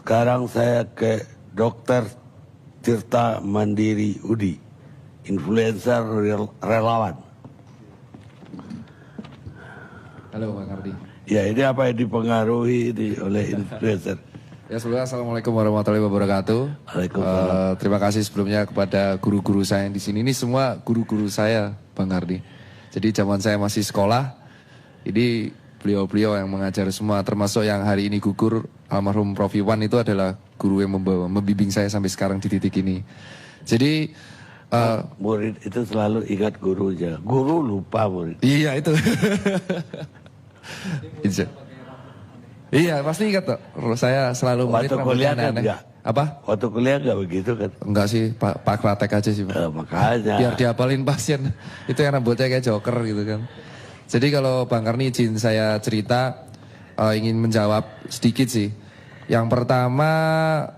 Sekarang saya ke Dokter Tirta Mandiri Udi, influencer relawan. Halo Bang Kardi. Ya, ini apa yang dipengaruhi oleh influencer? Ya sebelumnya Assalamualaikum warahmatullahi wabarakatuh. Waalaikumsalam. Terima kasih sebelumnya kepada guru-guru saya yang di sini. Ini semua guru-guru saya, Bang Kardi. Jadi zaman saya masih sekolah, ini beliau-beliau yang mengajar semua, termasuk yang hari ini gugur, almarhum Prof. Iwan itu adalah guru yang membimbing saya sampai sekarang di titik ini. Jadi murid itu selalu ingat gurunya. Guru lupa murid. iya itu. Iya pasti ingat tuh. Saya selalu Waktu kuliah kan enggak? Apa? Waktu kuliah enggak begitu kan? Enggak sih, Pak praktek aja sih Pak. Makanya. Biar dihafalin pasien. Itu yang rambutnya kayak joker gitu kan. Jadi kalau Bang Karni izin saya cerita, ingin menjawab sedikit sih. Yang pertama,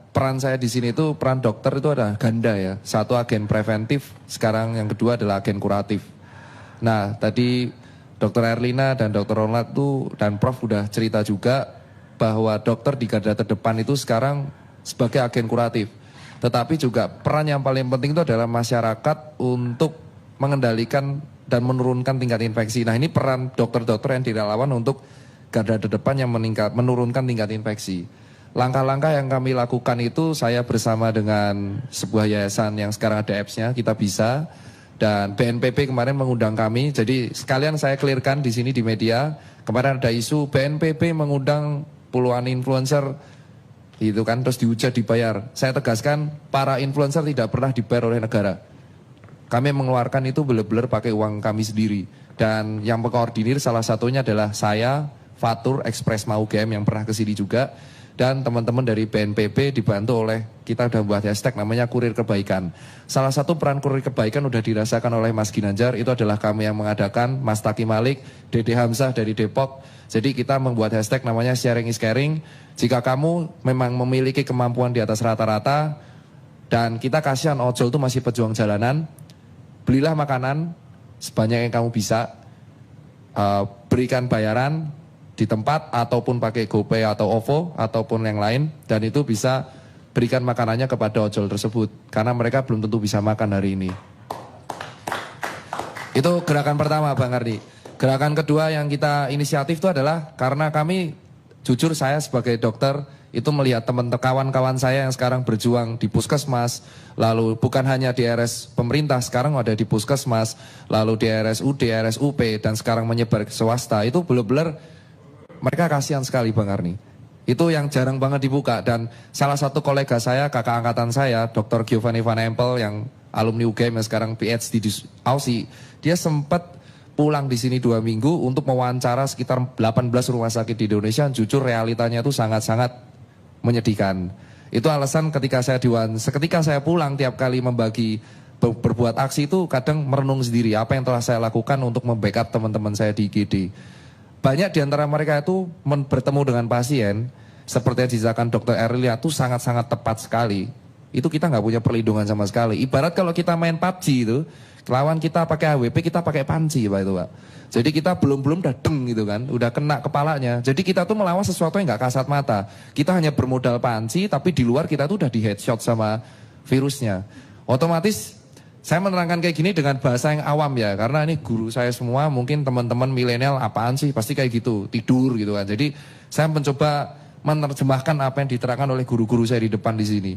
peran saya di sini itu peran dokter itu ada ganda ya. Satu agen preventif, sekarang yang kedua adalah agen kuratif. Nah, tadi Dokter Erlina dan Dokter Ronald tuh dan Prof udah cerita juga bahwa dokter di garda terdepan itu sekarang sebagai agen kuratif. Tetapi juga peran yang paling penting itu adalah masyarakat untuk mengendalikan dan menurunkan tingkat infeksi. Nah, ini peran dokter-dokter yang di relawan untuk garda terdepan yang menurunkan tingkat infeksi. Langkah-langkah yang kami lakukan itu saya bersama dengan sebuah yayasan yang sekarang ada apps-nya, Kita Bisa, dan BNPB kemarin mengundang kami. Jadi sekalian saya clearkan di sini di media, kemarin ada isu BNPB mengundang puluhan influencer itu kan terus dihujat dibayar. Saya tegaskan para influencer tidak pernah dibayar oleh negara. Kami mengeluarkan itu benar-benar pakai uang kami sendiri. Dan yang mengkoordinir salah satunya adalah saya, Fatur, Express Mau Game yang pernah kesini juga. Dan teman-teman dari BNPB dibantu oleh, kita udah buat hashtag namanya Kurir Kebaikan. Salah satu peran Kurir Kebaikan udah dirasakan oleh Mas Ginanjar, itu adalah kami yang mengadakan, Mas Taki Malik, Dede Hamzah dari Depok. Jadi kita membuat hashtag namanya Sharing is Caring. Jika kamu memang memiliki kemampuan di atas rata-rata, dan kita kasihan ojol itu masih pejuang jalanan, belilah makanan sebanyak yang kamu bisa, berikan bayaran di tempat ataupun pakai GoPay atau OVO ataupun yang lain, dan itu bisa berikan makanannya kepada ojol tersebut karena mereka belum tentu bisa makan hari ini. Itu gerakan pertama Bang Kardi. Gerakan kedua yang kita inisiatif itu adalah karena kami, jujur saya sebagai dokter itu melihat kawan-kawan saya yang sekarang berjuang di puskesmas, lalu bukan hanya di RS pemerintah, sekarang ada di puskesmas, lalu di RSUD, RSUP, dan sekarang menyebar ke swasta, itu benar-benar mereka kasihan sekali Bang Karni. Itu yang jarang banget dibuka. Dan salah satu kolega saya, kakak angkatan saya, Dr. Giovanni Van Empel yang alumni UGM yang sekarang PhD di Aussie, dia sempat pulang di sini 2 minggu untuk mewawancara sekitar 18 rumah sakit di Indonesia. Jujur realitanya itu sangat-sangat menyedihkan. Itu alasan ketika saya pulang tiap kali membagi berbuat aksi itu kadang merenung sendiri apa yang telah saya lakukan untuk membackup teman-teman saya di IGD. Banyak di antara mereka itu bertemu dengan pasien, seperti yang dijelaskan Dr. Erlia itu sangat-sangat tepat sekali. Itu kita nggak punya perlindungan sama sekali. Ibarat kalau kita main PUBG itu, lawan kita pakai AWP, kita pakai panci Pak itu Pak. Jadi kita belum dadeng gitu kan, udah kena kepalanya. Jadi kita tuh melawan sesuatu yang nggak kasat mata. Kita hanya bermodal panci, tapi di luar kita tuh udah di headshot sama virusnya. Otomatis saya menerangkan kayak gini dengan bahasa yang awam ya, karena ini guru saya semua, mungkin teman-teman milenial apaan sih, pasti kayak gitu, tidur gitu kan. Jadi saya mencoba menerjemahkan apa yang diterangkan oleh guru-guru saya di depan di sini.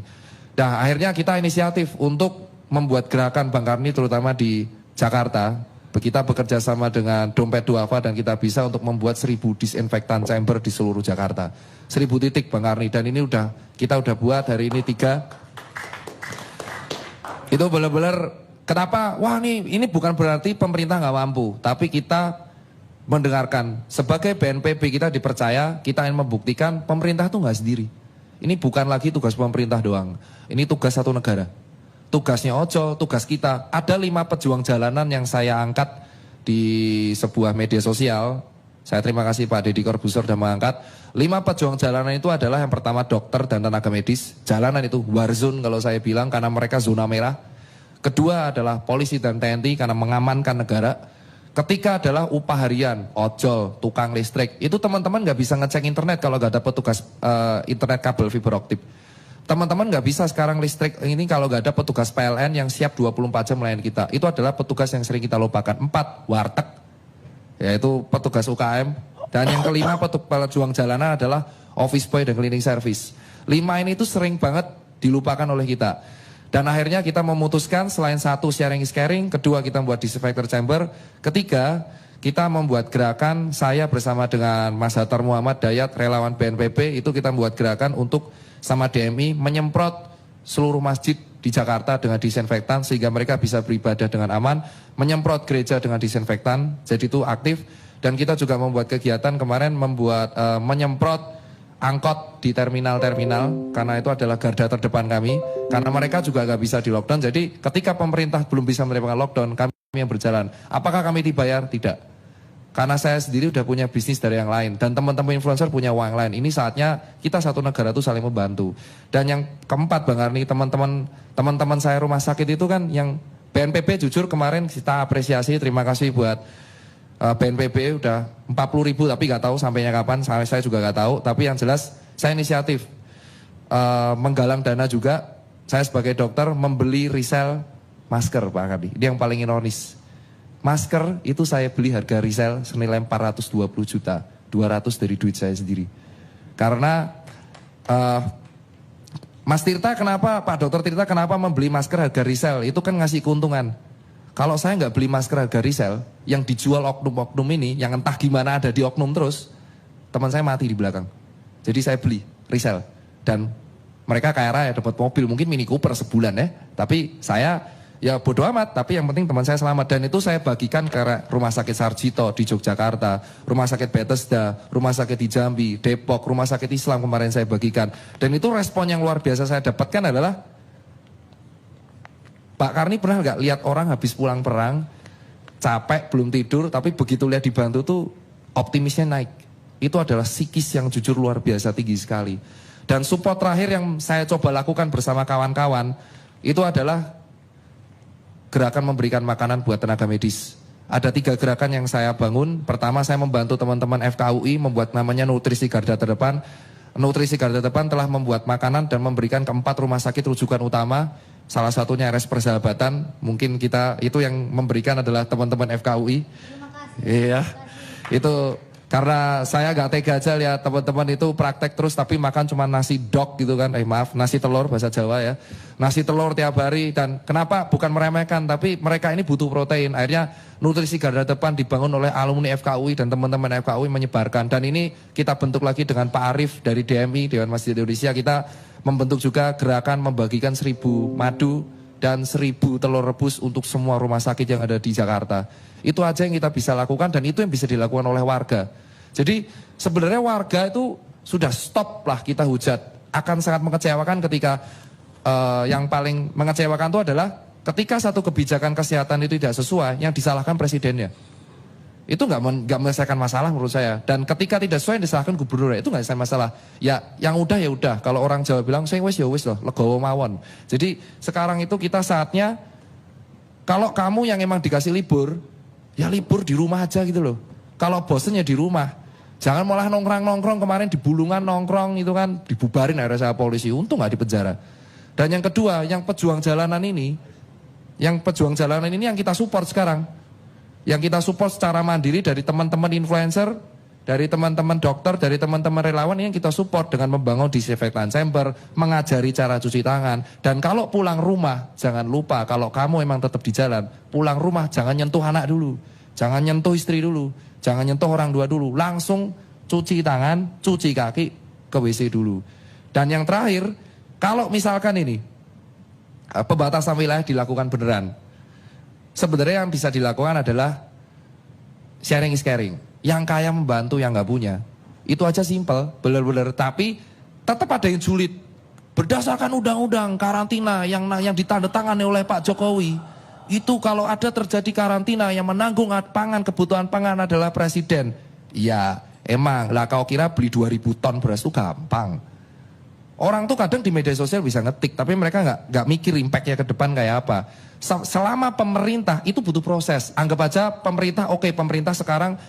Nah akhirnya kita inisiatif untuk membuat gerakan Bang Karni terutama di Jakarta. Kita bekerja sama dengan Dompet Duafa dan Kita Bisa untuk membuat 1000 disinfektan chamber di seluruh Jakarta. 1000 titik Bang Karni, dan ini kita udah buat hari ini 3. Itu benar-benar kenapa? Wah ini bukan berarti pemerintah nggak mampu, tapi kita mendengarkan sebagai BNPB kita dipercaya, kita ingin membuktikan pemerintah itu nggak sendiri. Ini bukan lagi tugas pemerintah doang, ini tugas satu negara. Tugasnya ojol, tugas kita. Ada 5 pejuang jalanan yang saya angkat di sebuah media sosial. Saya terima kasih Pak Deddy Corbuzier sudah mengangkat. 5 pejuang jalanan itu adalah yang pertama dokter dan tenaga medis. Jalanan itu war zone kalau saya bilang karena mereka zona merah. Kedua adalah polisi dan TNI karena mengamankan negara. Ketika adalah upah harian, ojol, tukang listrik, itu teman-teman nggak bisa ngecek internet kalau nggak ada petugas internet kabel fiber optik. Teman-teman nggak bisa sekarang listrik ini kalau nggak ada petugas PLN yang siap 24 jam melayani kita. Itu adalah petugas yang sering kita lupakan. 4, warteg, yaitu petugas UKM. Dan yang kelima, pejuang jalanan adalah office boy dan cleaning service. 5 ini tuh sering banget dilupakan oleh kita. Dan akhirnya kita memutuskan selain 1 sharing is caring, kedua kita membuat disinfector chamber, ketiga kita membuat gerakan, saya bersama dengan Mas Hatar Muhammad Dayat, relawan BNPB, itu kita membuat gerakan untuk sama DMI menyemprot seluruh masjid di Jakarta dengan disinfektan sehingga mereka bisa beribadah dengan aman, menyemprot gereja dengan disinfektan, jadi itu aktif. Dan kita juga membuat kegiatan kemarin membuat menyemprot angkot di terminal-terminal karena itu adalah garda terdepan kami, karena mereka juga nggak bisa di lockdown. Jadi ketika pemerintah belum bisa menerapkan lockdown, kami yang berjalan. Apakah kami dibayar? Tidak. Karena saya sendiri udah punya bisnis dari yang lain dan teman-teman influencer punya uang lain. Ini saatnya kita satu negara itu saling membantu. Dan yang keempat Bang Arni, teman-teman saya rumah sakit itu kan yang BNPB jujur kemarin kita apresiasi, terima kasih buat BNPB udah 40.000 tapi nggak tahu sampainya kapan, saya juga nggak tahu. Tapi yang jelas saya inisiatif menggalang dana juga. Saya sebagai dokter membeli resell masker Pak Arni. Ini yang paling ironis. Masker itu saya beli harga resell senilai 420 juta, 200 dari duit saya sendiri. Karena Mas Tirta kenapa, Pak Dokter Tirta kenapa membeli masker harga resell? Itu kan ngasih keuntungan. Kalau saya nggak beli masker harga resell, yang dijual oknum-oknum ini, yang entah gimana ada di oknum terus, teman saya mati di belakang. Jadi saya beli resell. Dan mereka kaya raya dapat mobil, mungkin Mini Cooper sebulan ya. Tapi saya ya bodoh amat, tapi yang penting teman saya selamat. Dan itu saya bagikan ke Rumah Sakit Sarjito di Yogyakarta, Rumah Sakit Bethesda, Rumah Sakit di Jambi, Depok, Rumah Sakit Islam kemarin saya bagikan. Dan itu respon yang luar biasa saya dapatkan adalah, Pak Karni pernah nggak lihat orang habis pulang perang, capek, belum tidur, tapi begitu lihat dibantu tuh optimisnya naik. Itu adalah psikis yang jujur luar biasa tinggi sekali. Dan support terakhir yang saya coba lakukan bersama kawan-kawan, itu adalah gerakan memberikan makanan buat tenaga medis. Ada 3 gerakan yang saya bangun. Pertama, saya membantu teman-teman FKUI membuat namanya Nutrisi Garda Terdepan. Nutrisi Garda Terdepan telah membuat makanan dan memberikan ke 4 rumah sakit rujukan utama. Salah satunya RS Persahabatan. Mungkin kita itu yang memberikan adalah teman-teman FKUI. Terima kasih. Iya. Itu karena saya gak tega aja lihat teman-teman itu praktek terus tapi makan cuma nasi dok gitu kan. Maaf, nasi telur bahasa Jawa ya. Nasi telur tiap hari. Dan kenapa? Bukan meremehkan, tapi mereka ini butuh protein. Akhirnya Nutrisi Garda Depan dibangun oleh alumni FKUI dan teman-teman FKUI menyebarkan. Dan ini kita bentuk lagi dengan Pak Arif dari DMI, Dewan Masjid Indonesia. Kita membentuk juga gerakan membagikan 1000 madu dan 1000 telur rebus untuk semua rumah sakit yang ada di Jakarta. Itu aja yang kita bisa lakukan dan itu yang bisa dilakukan oleh warga. Jadi sebenarnya warga itu sudah stop lah kita hujat. Akan sangat mengecewakan ketika yang paling mengecewakan itu adalah ketika satu kebijakan kesehatan itu tidak sesuai, yang disalahkan presidennya. Itu nggak menyelesaikan masalah menurut saya. Dan ketika tidak sesuai yang disalahkan gubernur, itu nggak selesai masalah. Ya yang udah ya udah. Kalau orang Jawa bilang saya wis ya wis loh, legowo mawon. Jadi sekarang itu kita saatnya, kalau kamu yang emang dikasih libur, ya libur di rumah aja gitu loh. Kalau bosen ya di rumah. Jangan malah nongkrong-nongkrong, kemarin di Bulungan nongkrong itu kan dibubarin akhirnya saya polisi, untung nggak di penjara. Dan yang kedua, yang pejuang jalanan ini yang kita support sekarang. Yang kita support secara mandiri dari teman-teman influencer, dari teman-teman dokter, dari teman-teman relawan yang kita support dengan membangun disinfektan chamber, mengajari cara cuci tangan. Dan kalau pulang rumah, jangan lupa kalau kamu emang tetap di jalan, pulang rumah jangan nyentuh anak dulu, jangan nyentuh istri dulu, jangan nyentuh orang tua dulu, langsung cuci tangan, cuci kaki, ke WC dulu. Dan yang terakhir, kalau misalkan ini pembatasan wilayah dilakukan beneran, sebenarnya yang bisa dilakukan adalah sharing is caring. Yang kaya membantu yang nggak punya. Itu aja simpel, bener-bener. Tapi tetap ada yang sulit. Berdasarkan undang-undang karantina yang ditandatangani oleh Pak Jokowi, itu kalau ada terjadi karantina yang menanggung kebutuhan pangan adalah presiden. Ya emang lah, kau kira beli 2000 ton beras itu gampang. Orang tuh kadang di media sosial bisa ngetik, tapi mereka nggak mikir impactnya ke depan kayak apa. Selama pemerintah itu butuh proses. Anggap aja pemerintah, oke, pemerintah sekarang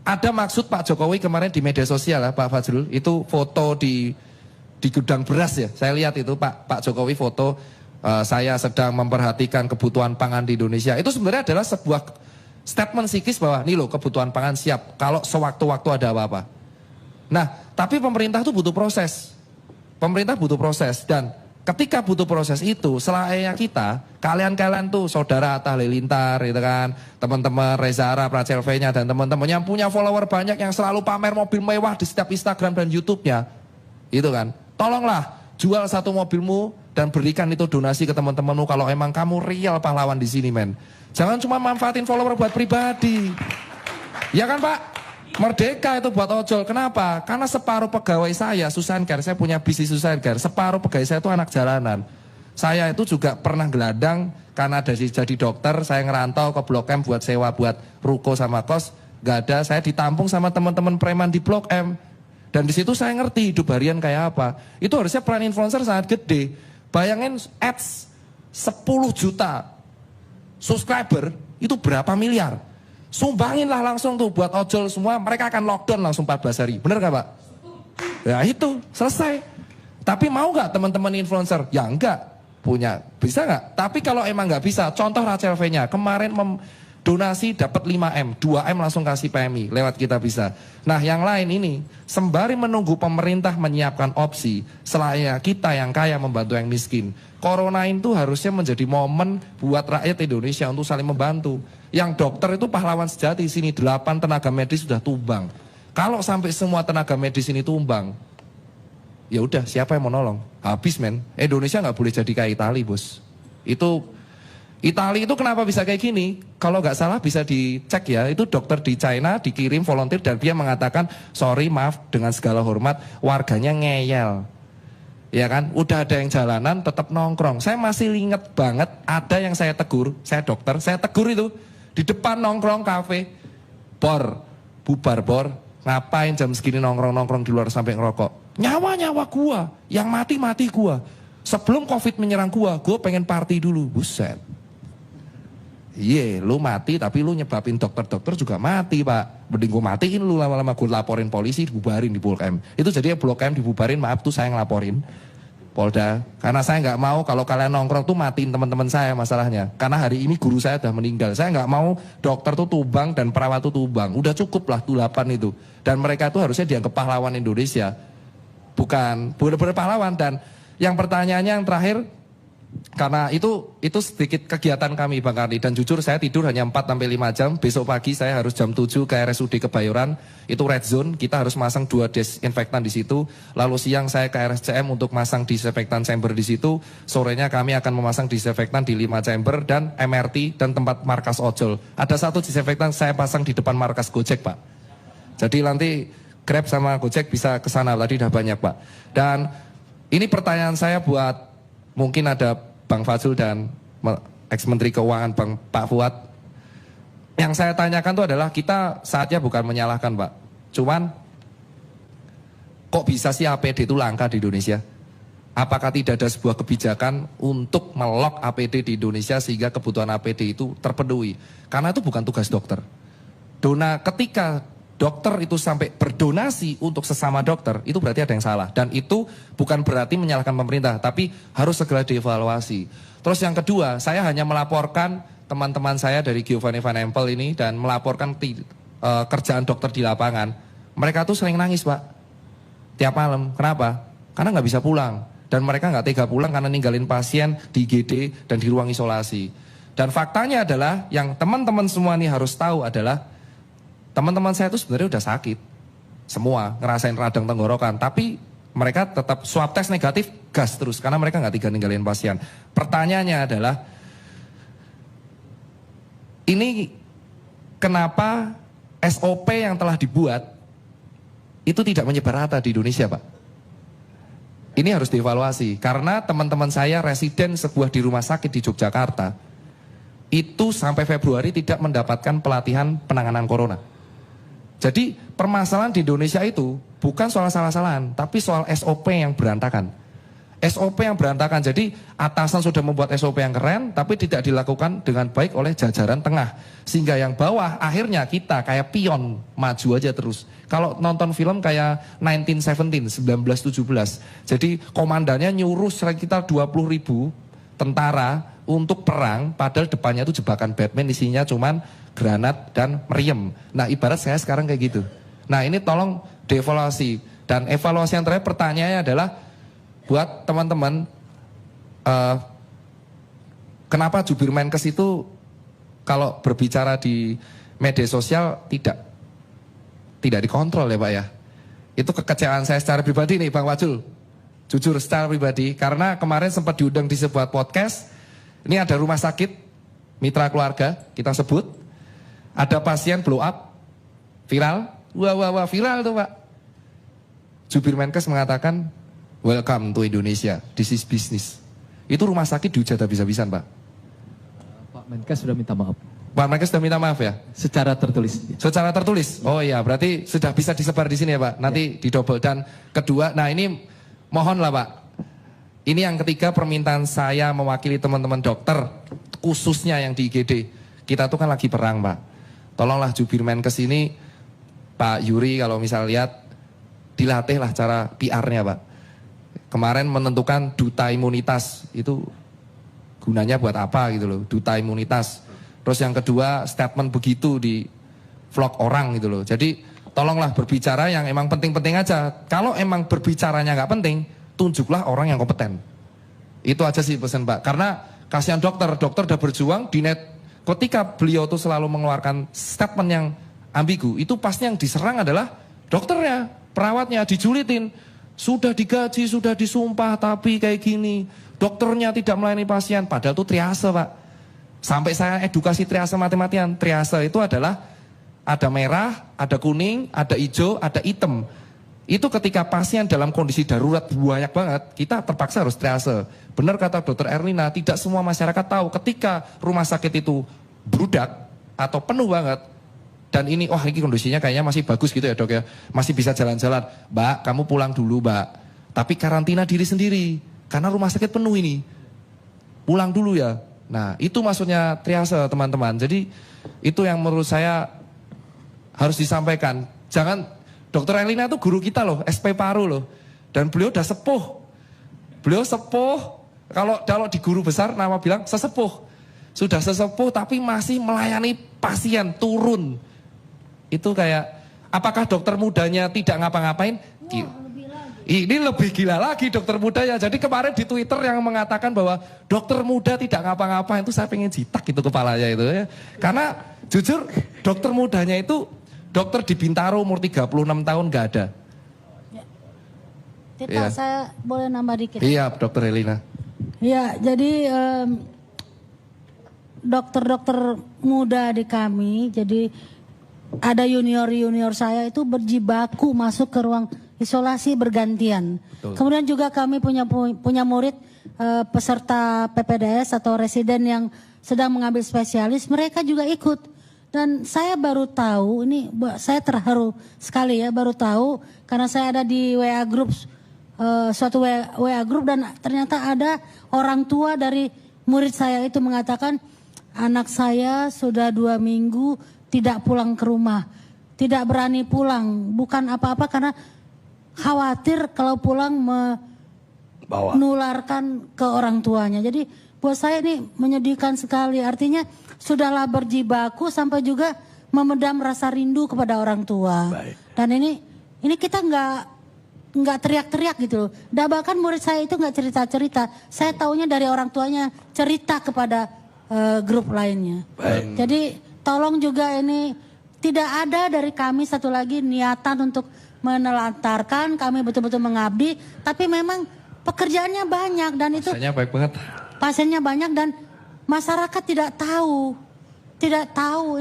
ada maksud Pak Jokowi kemarin di media sosial ya Pak Fajrul, itu foto di gudang beras ya. Saya lihat itu Pak Jokowi foto saya sedang memperhatikan kebutuhan pangan di Indonesia. Itu sebenarnya adalah sebuah statement psikis bahwa nih loh kebutuhan pangan siap kalau sewaktu-waktu ada apa-apa. Nah, tapi pemerintah itu butuh proses. Pemerintah butuh proses dan ketika butuh proses itu, selainnya kita, kalian-kalian tuh saudara Atta Halilintar gitu kan, teman-teman Reza Arab, Rachel V-nya dan teman-teman yang punya follower banyak yang selalu pamer mobil mewah di setiap Instagram dan YouTube-nya. Itu kan. Tolonglah jual satu mobilmu dan berikan itu donasi ke teman-temanmu kalau emang kamu real pahlawan di sini, men. Jangan cuma manfaatin follower buat pribadi. Ya kan, Pak? Merdeka itu buat ojol. Kenapa? Karena separuh pegawai saya, Susan Care, saya punya bisnis Susan Care, separuh pegawai saya itu anak jalanan. Saya itu juga pernah geladang karena dari jadi dokter, saya ngerantau ke Blok M buat sewa, buat ruko sama kos. Gak ada, saya ditampung sama teman-teman preman di Blok M. Dan di situ saya ngerti hidup harian kayak apa. Itu harusnya peran influencer sangat gede. Bayangin ads 10 juta subscriber, itu berapa miliar? Sumbanginlah langsung tuh buat ojol semua, mereka akan lockdown langsung 14 hari. Bener gak Pak? Ya itu, selesai. Tapi mau gak teman-teman influencer? Ya enggak. Punya, bisa gak? Tapi kalau emang gak bisa, contoh Rachel V-nya, kemarin donasi dapat 5M, 2M langsung kasih PMI, lewat kita bisa. Nah yang lain ini, sembari menunggu pemerintah menyiapkan opsi, selainnya kita yang kaya membantu yang miskin. Corona itu harusnya menjadi momen buat rakyat Indonesia untuk saling membantu. Yang dokter itu pahlawan sejati, sini 8 tenaga medis sudah tumbang. Kalau sampai semua tenaga medis ini tumbang, ya udah siapa yang mau nolong? Habis men. Indonesia nggak boleh jadi kayak Italia bos. Italia itu kenapa bisa kayak gini? Kalau nggak salah bisa dicek ya. Itu dokter di China dikirim volunteer dan dia mengatakan sorry maaf dengan segala hormat warganya ngeyel. Ya kan, udah ada yang jalanan tetap nongkrong. Saya masih inget banget ada yang saya tegur, saya dokter, saya tegur itu di depan nongkrong kafe, bubar bor, ngapain jam segini nongkrong di luar sampai ngerokok? Nyawa gua, yang mati gua. Sebelum COVID menyerang gua pengen party dulu, buset. Iya, lu mati tapi lu nyebabin dokter-dokter juga mati Pak. Mending gue matiin lu lama-lama, gue laporin polisi, dibubarin di Blok M. Itu jadi Blok M dibubarin, maaf tuh saya ngelaporin Polda. Karena saya nggak mau kalau kalian nongkrong tuh matiin teman-teman saya masalahnya. Karena hari ini guru saya udah meninggal. Saya nggak mau dokter tuh tumbang dan perawat tuh tumbang. Udah cukup lah tuh 8 itu. Dan mereka tuh harusnya dianggap pahlawan Indonesia. Bukan benar-benar pahlawan. Dan yang pertanyaannya yang terakhir, karena itu sedikit kegiatan kami Bang Karni. Dan jujur saya tidur hanya 4-5 jam. Besok pagi saya harus jam 7 ke RSUD Kebayoran. Itu red zone, kita harus masang 2 desinfektan di situ. Lalu siang saya ke RSCM untuk masang disinfektan chamber di situ. Sorenya kami akan memasang disinfektan di 5 chamber dan MRT dan tempat markas ojol. Ada 1 disinfektan saya pasang di depan markas Gojek Pak. Jadi nanti Grab sama Gojek bisa ke sana, tadi udah banyak Pak. Dan ini pertanyaan saya buat mungkin ada Bang Fajrul dan ex-menteri keuangan Pak Fuad. Yang saya tanyakan itu adalah kita saatnya bukan menyalahkan Pak. Cuman kok bisa sih APD itu langka di Indonesia? Apakah tidak ada sebuah kebijakan untuk melok APD di Indonesia sehingga kebutuhan APD itu terpenuhi? Karena itu bukan tugas dokter. Ketika dokter itu sampai berdonasi untuk sesama dokter, itu berarti ada yang salah. Dan itu bukan berarti menyalahkan pemerintah, tapi harus segera dievaluasi. Terus yang kedua, saya hanya melaporkan teman-teman saya dari Giovanni Van Empel ini dan melaporkan kerjaan dokter di lapangan. Mereka tuh sering nangis Pak, tiap malam. Kenapa? Karena nggak bisa pulang. Dan mereka nggak tega pulang karena ninggalin pasien di IGD dan di ruang isolasi. Dan faktanya adalah, yang teman-teman semua ini harus tahu adalah, teman-teman saya itu sebenarnya udah sakit. Semua ngerasain radang tenggorokan. Tapi mereka tetap swab test negatif, gas terus. Karena mereka nggak tega ninggalin pasien. Pertanyaannya adalah, ini kenapa SOP yang telah dibuat itu tidak menyebar rata di Indonesia Pak? Ini harus dievaluasi. Karena teman-teman saya residen sebuah di rumah sakit di Yogyakarta, itu sampai Februari tidak mendapatkan pelatihan penanganan corona. Jadi permasalahan di Indonesia itu bukan soal salah-salahan, tapi soal SOP yang berantakan. SOP yang berantakan. Jadi atasan sudah membuat SOP yang keren, tapi tidak dilakukan dengan baik oleh jajaran tengah. Sehingga yang bawah akhirnya kita kayak pion, maju aja terus. Kalau nonton film kayak 1917, 1917. Jadi komandannya nyuruh sekitar 20.000 tentara untuk perang, padahal depannya itu jebakan Batman, isinya cuman granat dan meriam. Nah ibarat saya sekarang kayak gitu. Nah ini tolong dievaluasi. Dan evaluasi yang terakhir pertanyaannya adalah buat teman-teman, kenapa jubir Menkes itu kalau berbicara di media sosial tidak dikontrol ya Pak ya? Itu kekecewaan saya secara pribadi nih Bang Wajul. Jujur secara pribadi, karena kemarin sempat diundang di sebuah podcast. Ini ada rumah sakit mitra keluarga, kita sebut. Ada pasien blow up, viral. Wah viral tuh Pak. Jubir Menkes mengatakan, welcome to Indonesia, this is business. Itu rumah sakit dihujat habis-habisan Pak. Pak Menkes sudah minta maaf. Pak Menkes sudah minta maaf ya? Secara tertulis. Secara tertulis? Oh iya, berarti sudah bisa disebar di sini ya Pak. Nanti didobel. Dan kedua, nah ini mohonlah Pak. Ini yang ketiga permintaan saya mewakili teman-teman dokter, khususnya yang di IGD. Kita tuh kan lagi perang Pak. Tolonglah jubir Menkes ini, Pak Yuri kalau misal lihat, dilatihlah cara PR-nya Pak. Kemarin menentukan duta imunitas, itu gunanya buat apa gitu loh, duta imunitas. Terus yang kedua statement begitu di vlog orang gitu loh. Jadi tolonglah berbicara yang emang penting-penting aja. Kalau emang berbicaranya nggak penting, tunjuklah orang yang kompeten. Itu aja sih pesan Pak. Karena kasihan dokter udah berjuang di net. Ketika beliau tuh selalu mengeluarkan statement yang ambigu, itu pasti yang diserang adalah dokternya, perawatnya, dijulitin. Sudah digaji, sudah disumpah, tapi kayak gini. Dokternya tidak melayani pasien, padahal itu triase Pak. Sampai saya edukasi triase mati-matian. Triase itu adalah ada merah, ada kuning, ada hijau, ada hitam. Itu ketika pasien dalam kondisi darurat banyak banget, kita terpaksa harus triase. Benar kata Dokter Erlina, tidak semua masyarakat tahu ketika rumah sakit itu brudak atau penuh banget. Dan ini, wah ini kondisinya kayaknya masih bagus gitu ya dok ya. Masih bisa jalan-jalan. Mbak, kamu pulang dulu mbak. Tapi karantina diri sendiri. Karena rumah sakit penuh ini. Pulang dulu ya. Nah itu maksudnya triase teman-teman. Jadi itu yang menurut saya harus disampaikan. Jangan, Dokter Elina itu guru kita loh, SP Paru loh. Dan beliau udah sepuh. Beliau sepuh, kalau di guru besar nama bilang sesepuh. Sudah sesepuh tapi masih melayani pasien, turun. Itu kayak, apakah dokter mudanya tidak ngapa-ngapain? Ini lebih gila lagi dokter mudanya. Jadi kemarin di Twitter yang mengatakan bahwa dokter muda tidak ngapa-ngapain, itu saya pengen jitak itu kepalanya itu ya. Karena jujur dokter mudanya itu, dokter di Bintaro umur 36 tahun gak ada. Pak, Ya. saya boleh nambah dikit? Iya, Dokter Elina. Ya, jadi dokter-dokter muda di kami, jadi ada junior-junior saya itu berjibaku masuk ke ruang isolasi bergantian. Betul. Kemudian juga kami punya murid peserta PPDS atau residen yang sedang mengambil spesialis, mereka juga ikut. Dan saya baru tahu, ini saya terharu sekali ya, baru tahu karena saya ada di WA group, suatu WA group, dan ternyata ada orang tua dari murid saya itu mengatakan, anak saya sudah 2 minggu tidak pulang ke rumah, tidak berani pulang, bukan apa-apa karena khawatir kalau pulang menularkan ke orang tuanya. Jadi buat saya ini menyedihkan sekali, artinya sudahlah berjibaku sampai juga memendam rasa rindu kepada orang tua. Baik. Dan ini kita nggak teriak-teriak gitu loh. Dan bahkan murid saya itu nggak cerita-cerita. Saya taunya dari orang tuanya cerita kepada grup lainnya. Baik. Jadi tolong juga ini tidak ada dari kami satu lagi niatan untuk menelantarkan, kami betul-betul mengabdi. Tapi memang pekerjaannya banyak dan itu Rasanya baik banget. pasiennya banyak dan masyarakat tidak tahu.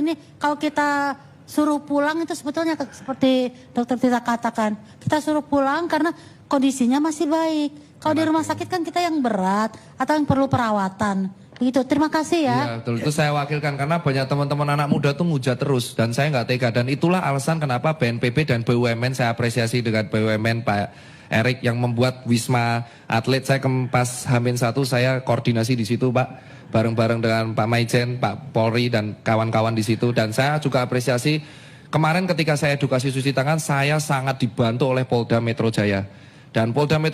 Ini kalau kita suruh pulang itu sebetulnya seperti dokter Tita katakan. Kita suruh pulang karena kondisinya masih baik. Kalau di rumah sakit kan kita yang berat atau yang perlu perawatan. Begitu, terima kasih ya. Iya betul, itu saya wakilkan karena banyak teman-teman anak muda tuh ngujat terus dan saya nggak tega. Dan itulah alasan kenapa BNPB dan BUMN, saya apresiasi dengan BUMN Pak Erik yang membuat Wisma Atlet. Saya pas H-1 saya koordinasi di situ Pak, bareng-bareng dengan Pak Maijen, Pak Polri dan kawan-kawan di situ. Dan saya juga apresiasi kemarin ketika saya edukasi cuci tangan, saya sangat dibantu oleh Polda Metro Jaya. Dan Polda Metro